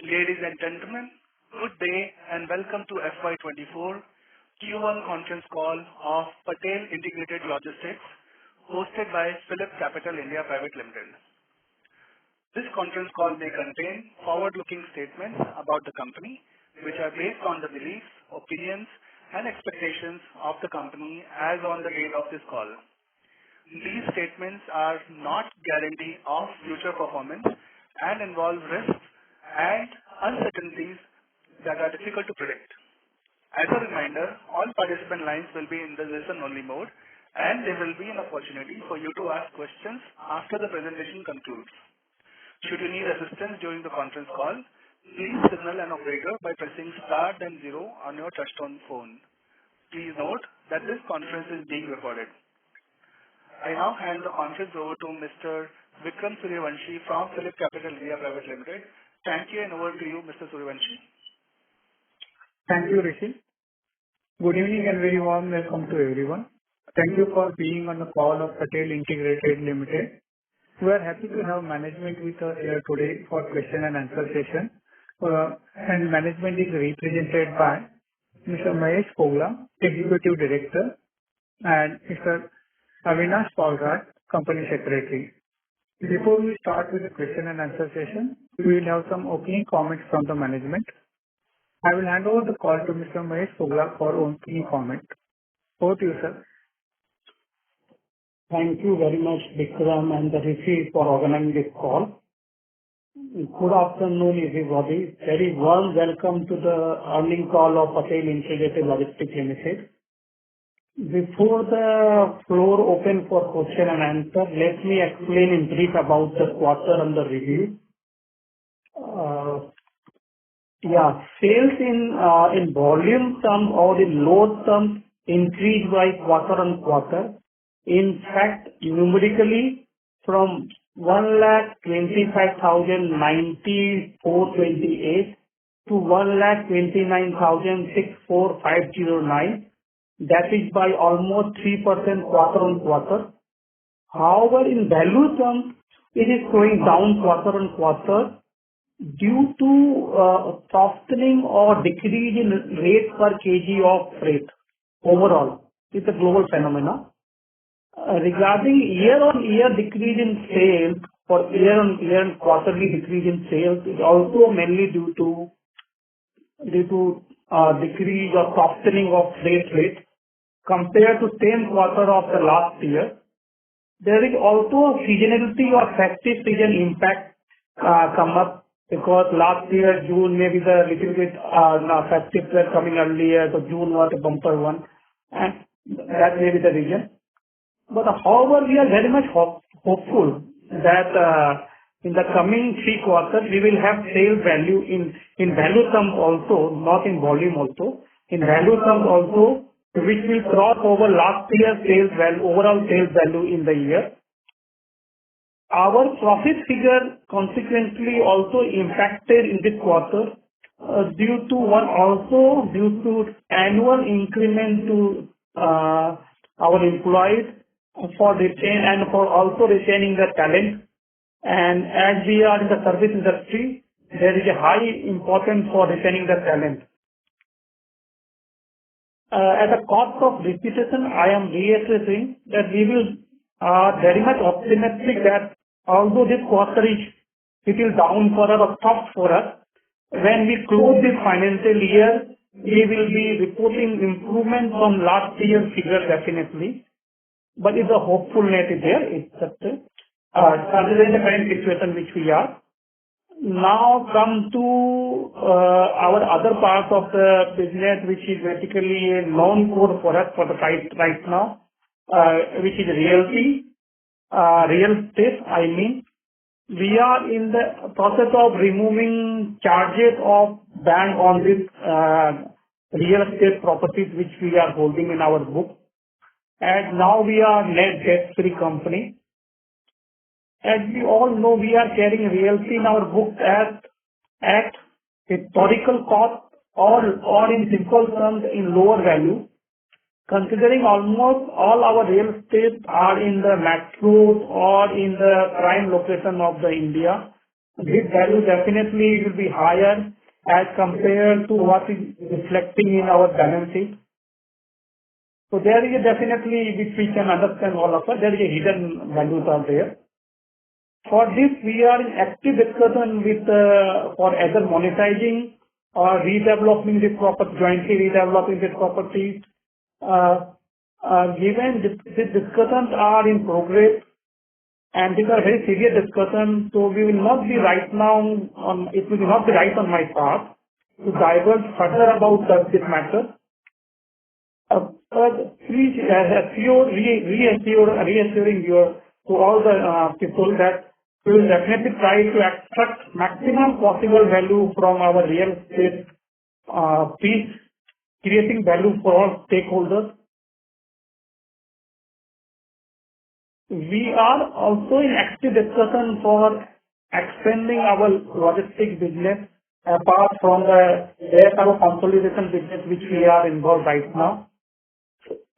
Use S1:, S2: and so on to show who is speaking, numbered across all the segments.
S1: Ladies and gentlemen, good day and welcome to FY24 Q1 conference call of Patel Integrated Logistics, hosted by Phillip Capital India Private Limited. This conference call may contain forward-looking statements about the company, which are based on the beliefs, opinions, and expectations of the company as on the date of this call. These statements are not guarantee of future performance and involve risks and uncertainties that are difficult to predict. As a reminder, all participant lines will be in the listen-only mode, and there will be an opportunity for you to ask questions after the presentation concludes. Should you need assistance during the conference call, please signal an operator by pressing star then 0 on your touchtone phone. Please note that this conference is being recorded. I now hand the conference over to Mr. Vikram Suryavanshi from Phillip Capital India Private Limited. Thank you, and over to you, Mr. Suryavanshi.
S2: Thank you, Rishi. Good evening and very warm welcome to everyone. Thank you for being on the call of Patel Integrated Limited. We are happy to have management with us here today for question and answer session. And management is represented by Mr. Mahesh Kogla, Executive Director, and Mr. Avinash Palraj, Company Secretary. Before we start with the question and answer session, we will have some opening comments from the management. I will hand over the call to Mr. Mahesh Kogla for opening comment. Over to you, sir.
S3: Thank you very much, Vikram and Rishi, for organizing this call. Good afternoon, everybody. Very warm welcome to the earnings call of Patel Integrated Logistics Limited. Before the floor open for question and answer, let me explain in brief about the quarter under review. Sales in volume terms or in load terms increased by quarter on quarter. In fact, numerically from 1,25,094.28 to 1,29,64509. That is by almost 3% quarter on quarter. However, in value terms, it is going down quarter on quarter due to softening or decrease in rate per kg of freight overall. It's a global phenomena. Regarding year-on-year decrease in sales or year-on-year and quarterly decrease in sales is also mainly due to decrease or softening of freight rate compared to same quarter of the last year. There is also a seasonality or festive season impact come up because last year June maybe the little bit festive were coming earlier, so June was a bumper one, and that may be the reason. But however, we are very much hopeful that in the coming 3 quarters we will have sales value in value terms also, not in volume also, in value terms also, which will cross over last year's sales value, overall sales value in the year. Our profit figure consequently also impacted in this quarter due to annual increment to our employees for retaining the talent. And as we are in the service industry, there is a high importance for retaining the talent. At the cost of repetition, I am reiterating that we will very much optimistic that although this quarter is little down for us or tough for us, when we close this financial year, we will be reporting improvement from last year's figure definitely. But it's a hopefulness is there. It's just considering the current situation which we are. Now come to our other part of the business, which is basically a non-core for us for the right now, which is real estate. I mean, we are in the process of removing charges of bank on this real estate properties which we are holding in our book. And now we are net debt-free company. As we all know, we are carrying realty in our books at historical cost or in simple terms in lower value. Considering almost all our real estate are in the metros or in the prime location of the India, this value definitely will be higher as compared to what is reflecting in our balance sheet. So there is definitely, which we can understand all of us, there is a hidden values are there. For this, we are in active discussion with for either monetizing or redeveloping the property, jointly redeveloping the properties. Given these discussions are in progress, and these are very serious discussions, so we will not be right now it will not be right on my part to divulge further about this matter. But please reassuring to all the people that we will definitely try to extract maximum possible value from our real estate piece, creating value for all stakeholders. We are also in active discussion for expanding our logistics business apart from the air cargo consolidation business which we are involved right now,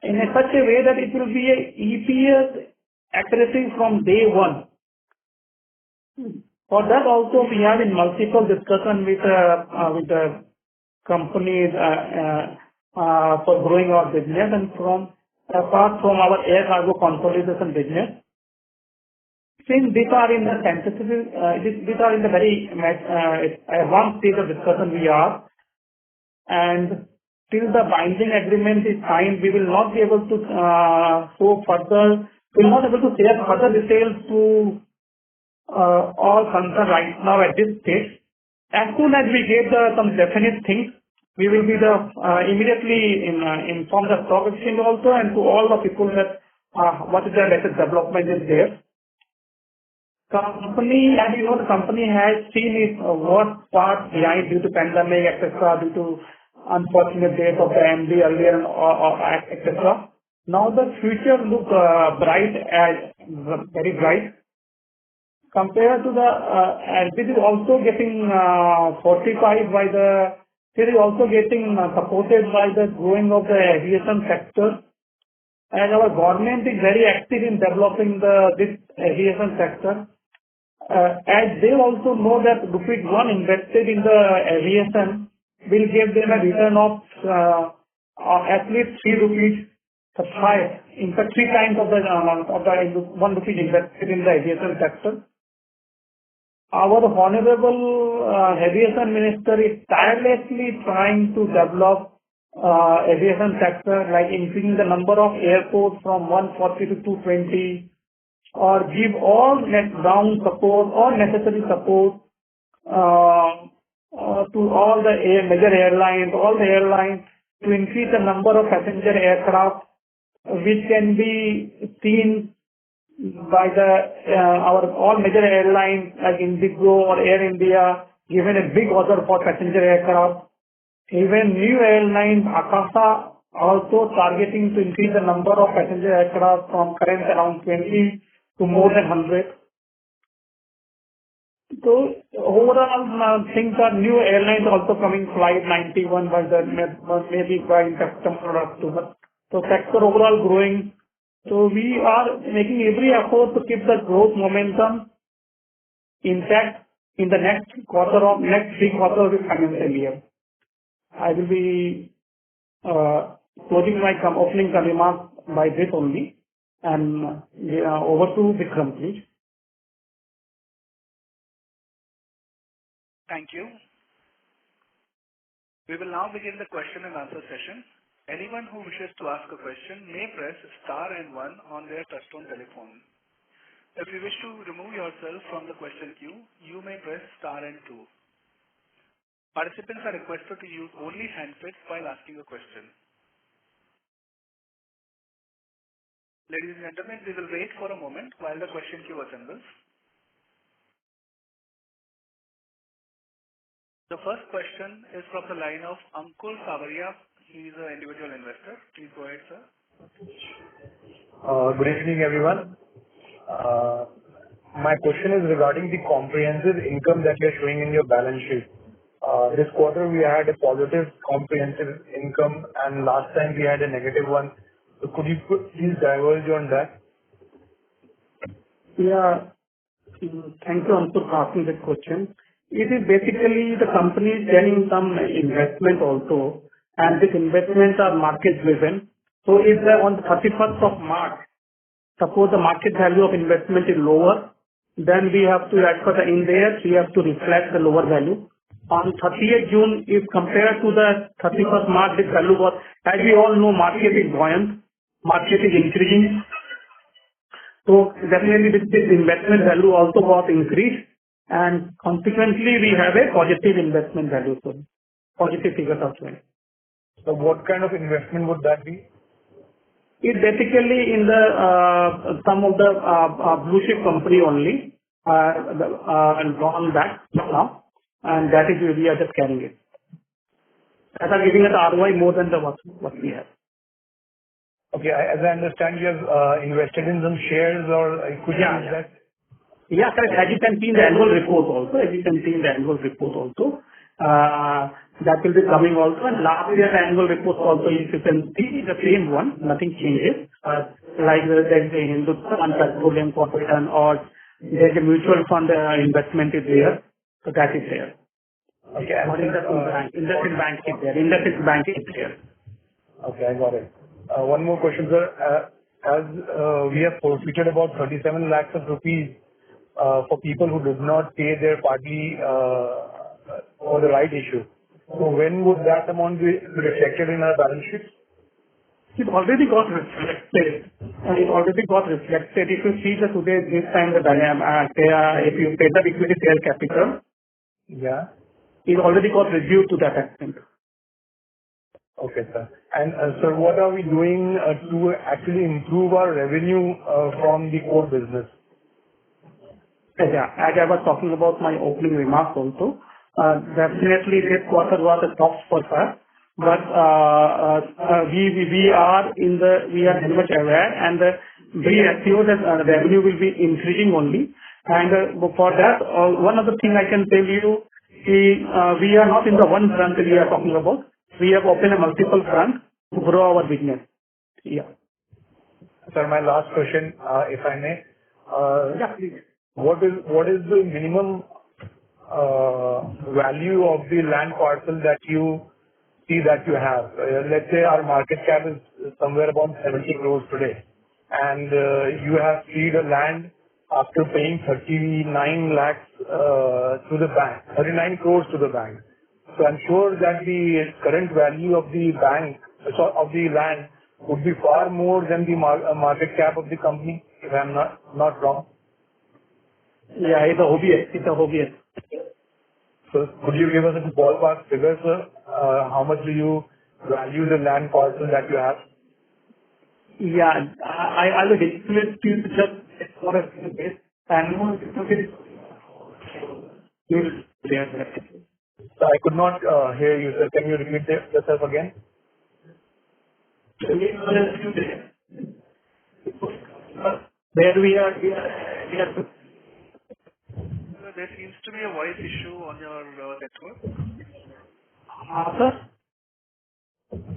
S3: in such a way that it will be a EPS accretive from day one. For that also we have in multiple discussion with the companies for growing our business, and apart from our air cargo consolidation business. Since these are in the these are in the very advanced stage of discussion we are, and till the binding agreement is signed, we will not be able to go further. We will not able to share further details to all concerned right now at this stage. As soon as we get some definite things, we will be immediately inform the stock exchange also and to all the people that what is the latest development is there. Company, as you know, the company has seen its worst part behind due to pandemic, etc., due to unfortunate death of the MD earlier, etc. Now the future look bright, very bright. Compared to the, and this is also getting fortified by the, this is also getting supported by the growing of the aviation sector. And our government is very active in developing this aviation sector. As they also know that rupees 1 invested in the aviation will give them a return of at least 3 rupees, in fact 3 times of the amount of the 1 rupee invested in the aviation sector. Our Honorable Aviation Minister is tirelessly trying to develop aviation sector, like increasing the number of airports from 140 to 220, or give all ground support or necessary support to all the major airlines, all the airlines, to increase the number of passenger aircraft which can be seen by our all major airlines like Indigo or Air India, given a big order for passenger aircraft. Even new airlines, Akasa, also targeting to increase the number of passenger aircraft from current around 20 to more than 100. So overall, things are new airlines also coming, Flight 91 maybe by September or October. So sector overall growing. So we are making every effort to keep the growth momentum intact in the next 3 quarters of the financial year. I will be closing my opening remarks by this only, and over to Vikram, please.
S1: Thank you. We will now begin the question and answer session. Anyone who wishes to ask a question may press star and 1 on their touchtone telephone. If you wish to remove yourself from the question queue, you may press star and 2. Participants are requested to use only handsets while asking a question. Ladies and gentlemen, we will wait for a moment while the question queue assembles. The first question is from the line of Ankur Savaria. He is an individual investor. Please go ahead, sir.
S4: Good evening, everyone. My question is regarding the comprehensive income that you're showing in your balance sheet. This quarter we had a positive comprehensive income, and last time we had a negative one. So could you please diverge on that?
S3: Yeah. Thank you, Ankur, for asking that question. It is basically the company is getting some investment also, and these investments are market driven. So if on the 31st of March, suppose the market value of investment is lower, then we have to, as per the Ind AS, we have to reflect the lower value. On 30th June, if compared to the 31st March, this value was, as we all know, market is buoyant, market is increasing. So definitely this investment value also got increased, and consequently we have a positive investment value, so positive figures of 20.
S4: So what kind of investment would that be?
S3: It basically in the some of the blue chip company only, and gone back now, and that is we are just carrying it. That are giving us ROI more than the what we have.
S4: Okay, as I understand, you have invested in some shares or equity. Is that?
S3: Yeah, correct. As you can see in the annual report also, that will be coming also. And last year's annual report also, if you can see the same one, nothing changes. Like there is a Hindustan Petroleum Corporation or there is a mutual fund investment is there. So that is there.
S4: Okay.
S3: Or IndusInd Bank is there. IndusInd Bank is there.
S4: Okay, I got it. One more question, sir. As we have forfeited about 37 lakhs of rupees for people who did not pay their party for the right issue. So when would that amount be reflected in our balance sheet?
S3: It already got reflected. If you see the today, this time if you pay the equity share capital,
S4: yeah,
S3: it already got reviewed to that extent.
S4: Okay, sir. And sir, what are we doing to actually improve our revenue from the core business?
S3: Yeah, as I was talking about my opening remarks also, definitely this quarter was a tough for us, but we are very much aware, and we assume that revenue will be increasing only. And for that, one other thing I can tell you, we are not in the one front we are talking about. We have opened a multiple front to grow our business. Yeah.
S4: Sir, my last question, if I may.
S3: Yeah, please.
S4: What is the minimum value of the land parcel that you see that you have? Let's say our market cap is somewhere about 70 crores today, and you have freed a land after paying 39 lakhs to the bank, 39 crores to the bank. So I'm sure that the current value of the land would be far more than the market cap of the company, if I'm not wrong.
S3: Yeah, it's obvious.
S4: So could you give us a ballpark figure, sir? How much do you value the land parcel that you have?
S3: Yeah, I will explain to you just for a few days. And
S4: So I could not hear you, sir. Can you repeat yourself again?
S3: There we are.
S1: There seems to be a voice issue on your network.
S3: Sir?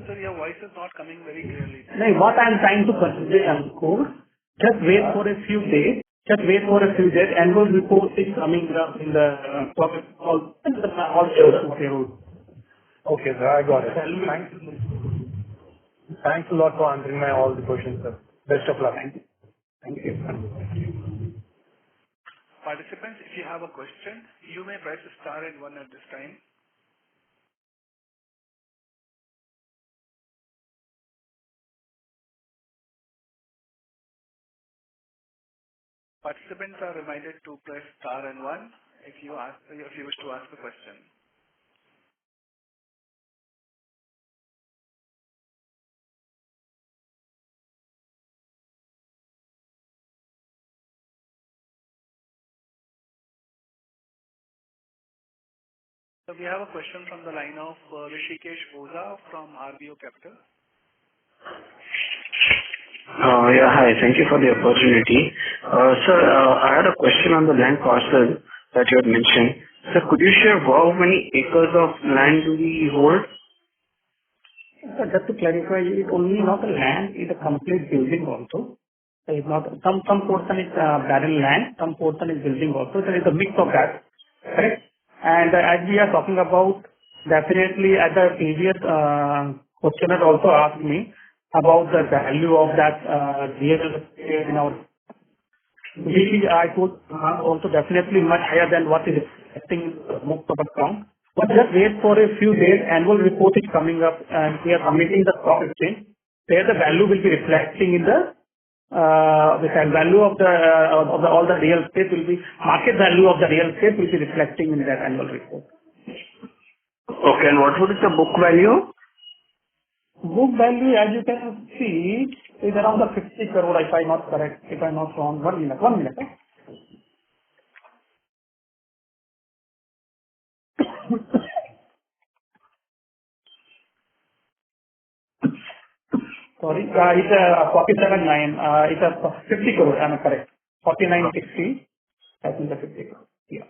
S1: Sir, your voice is not coming very clearly.
S3: No, what I am trying to convey, Ankur, just wait for a few days. Annual report is coming up in the all shareholders.
S4: Okay, sir. I got it. Thanks a lot for answering all the questions, sir. Best of luck.
S3: Thank you.
S1: Participants, if you have a question, you may press star and 1 at this time. Participants are reminded to press star and 1 if you wish to ask a question. So we have a question from the line of Rishikesh Oza from RBO Capital.
S5: Yeah, hi. Thank you for the opportunity. Sir, I had a question on the land parcel that you had mentioned. Sir, could you share how many acres of land do we hold?
S3: Just to clarify, it's only not a land, it's a complete building also. It's not some portion is barren land, some portion is building also. There is a mix of that, correct? And as we are talking about, definitely as the previous questioner also asked me about the value of that real estate in our which I could also definitely much higher than what is expecting in the books of account. But just wait for a few days. Annual report is coming up, and we are submitting the stock exchange. There, the value will be reflecting in the value of the all the real estate will be market value of the real estate will be reflecting in that annual report.
S5: Okay, and what would be the book value?
S3: Book value, as you can see, is around the 50 crore, if I'm not correct, if I'm not wrong. 1 minute. 1 minute. Sorry, it's a 47.9. It's a 50 crore, am I correct? 49.60. I think the 50 crore. Yeah.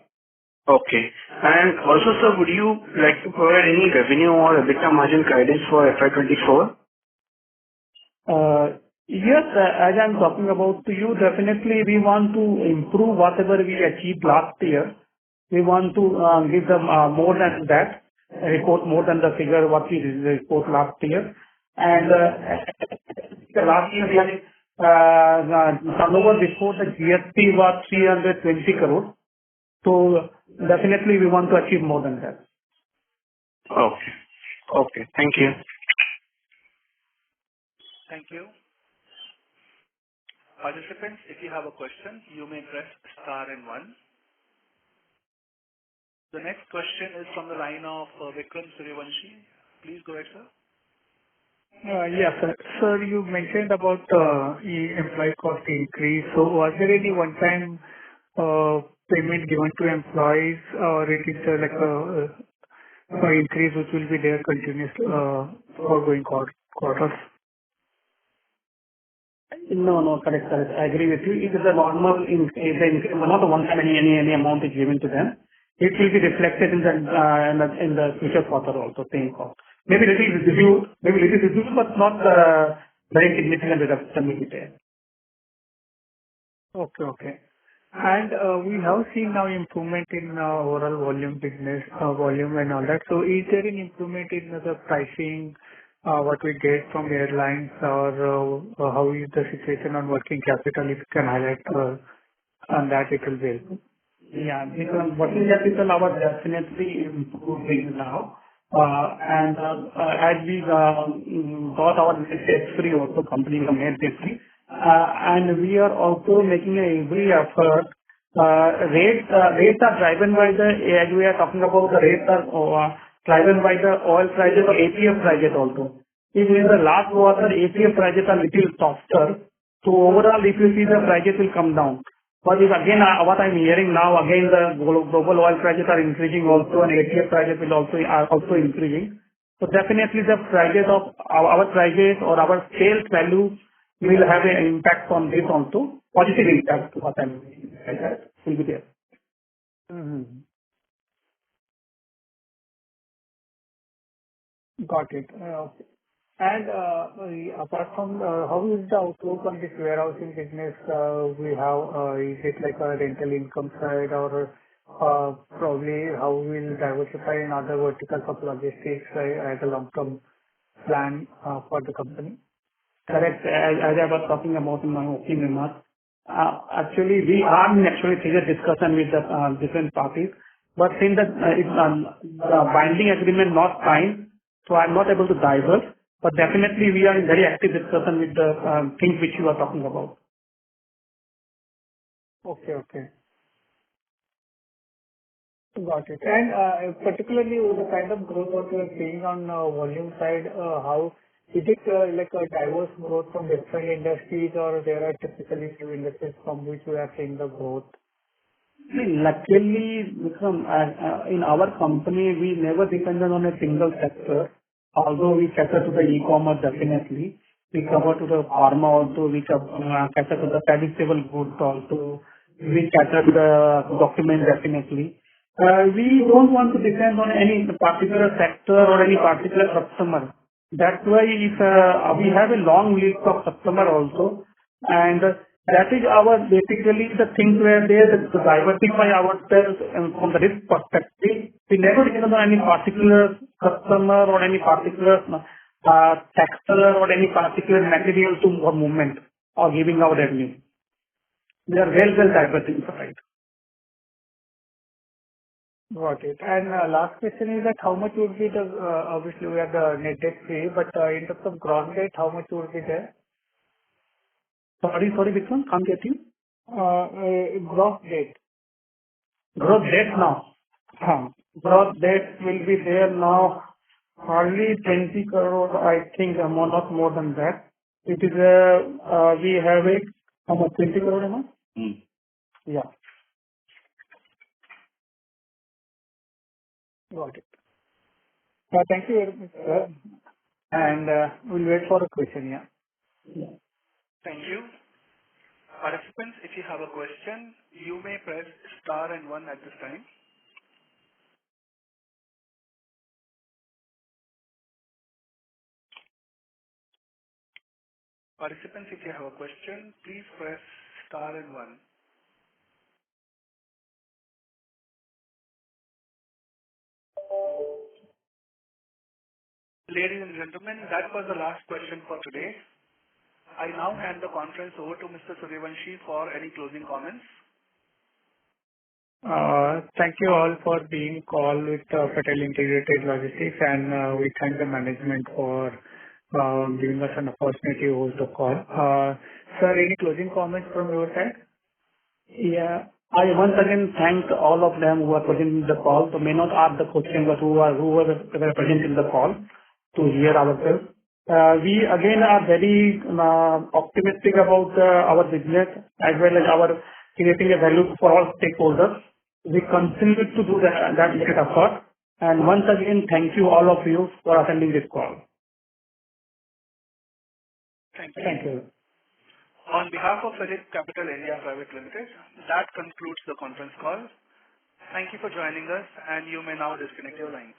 S5: Okay. And also, sir, would you like to provide any revenue or EBITDA margin guidance for FY24?
S3: Yes, as I'm talking about to you, definitely we want to improve whatever we achieved last year. We want to give them more than that, report more than the figure what we report last year. And the last year we had turnover before the GST was 320 crore. So definitely we want to achieve more than that.
S5: Okay. Okay. Thank you.
S1: Thank you. Participants, if you have a question, you may press star and 1. The next question is from the line of Vikram Suryavanshi. Please go ahead, sir.
S2: Yes, sir. Sir, you mentioned about employee cost increase. So was there any one-time payment given to employees, or it is like a increase which will be there continuous for going quarters?
S3: No, correct. I agree with you. It is a normal increase, not a one-time any amount is given to them. It will be reflected in the future quarter also, same cost. Maybe little reduce, but not very significant reduction will be there.
S2: Okay. And we have seen now improvement in overall volume business, volume and all that. So is there an improvement in the pricing, what we get from airlines, or how is the situation on working capital? If you can highlight on that, it will be helpful.
S3: Yeah, because working capital our definitely improving now. And as we got our net debt free also, company become net debt free. And we are also making every effort. Rates are driven by as we are talking about, the rates are driven by the oil prices or ATF prices also. Even in the last quarter, ATF prices are little softer. So overall, if you see, the prices will come down. But if again, what I'm hearing now, again, the global oil prices are increasing also, and ATF prices are also increasing. So definitely the prices of our prices or our sales value will have an impact on this also. Positive impact, what I'm saying, that will be there.
S2: Mm-hmm. Got it. Okay. And apart from how is the outlook on this warehousing business we have? Is it like a rental income side, or probably how we'll diversify in other verticals of logistics as a long-term plan for the company?
S3: Correct. As I was talking about in my opening remarks, actually we are in serious discussion with the different parties, but since the binding agreement not signed, so I'm not able to divulge. But definitely we are in very active discussion with the things which you are talking about.
S2: Okay. Got it. And particularly with the kind of growth what you are seeing on volume side, how is it like a diverse growth from different industries, or there are typically few industries from which we are seeing the growth?
S3: Luckily, Vikram, in our company, we never depended on a single sector. Although we cater to the e-commerce, definitely. We cover to the pharma also, we cater to the perishable goods also. We cater to the document, definitely. We don't want to depend on any particular sector or any particular customer. That's why if we have a long list of customer also, And that is our basically the things where they to diversify ourselves from the risk perspective. We never depend on any particular customer or any particular sector or any particular material to or movement or giving our revenue. We are well diversified.
S2: Got it. And last question is that how much would be the, obviously we are the net debt free, but in terms of gross debt, how much would be there?
S3: Sorry, which one? Can't get you.
S2: Gross debt.
S3: Gross debt now. Gross debt will be there now hardly 20 crore, I think, not more than that. It is, we have it, how much, 20 crore amount? Yeah.
S2: Got it. Thank you very much, sir. And we'll wait for a question, yeah.
S1: Thank you. Participants, if you have a question, you may press star and 1 at this time. Participants, if you have a question, please press star and 1. Ladies and gentlemen, that was the last question for today. I now hand the conference over to Mr. Suryavanshi for any closing comments.
S2: Thank you all for being call with Patel Integrated Logistics, and we thank the management for giving us an opportunity to host the call. Sir, any closing comments from your side?
S3: Yeah. I once again thank all of them who are present in the call. So may not ask the question, but who were present in the call to hear ourselves. We again are very optimistic about our business as well as our creating a value for all stakeholders. We continue to do that effort. And once again, thank you all of you for attending this call.
S1: Thank you.
S3: Thank you.
S1: On behalf of Phillip Capital India Private Limited, that concludes the conference call. Thank you for joining us, and you may now disconnect your lines.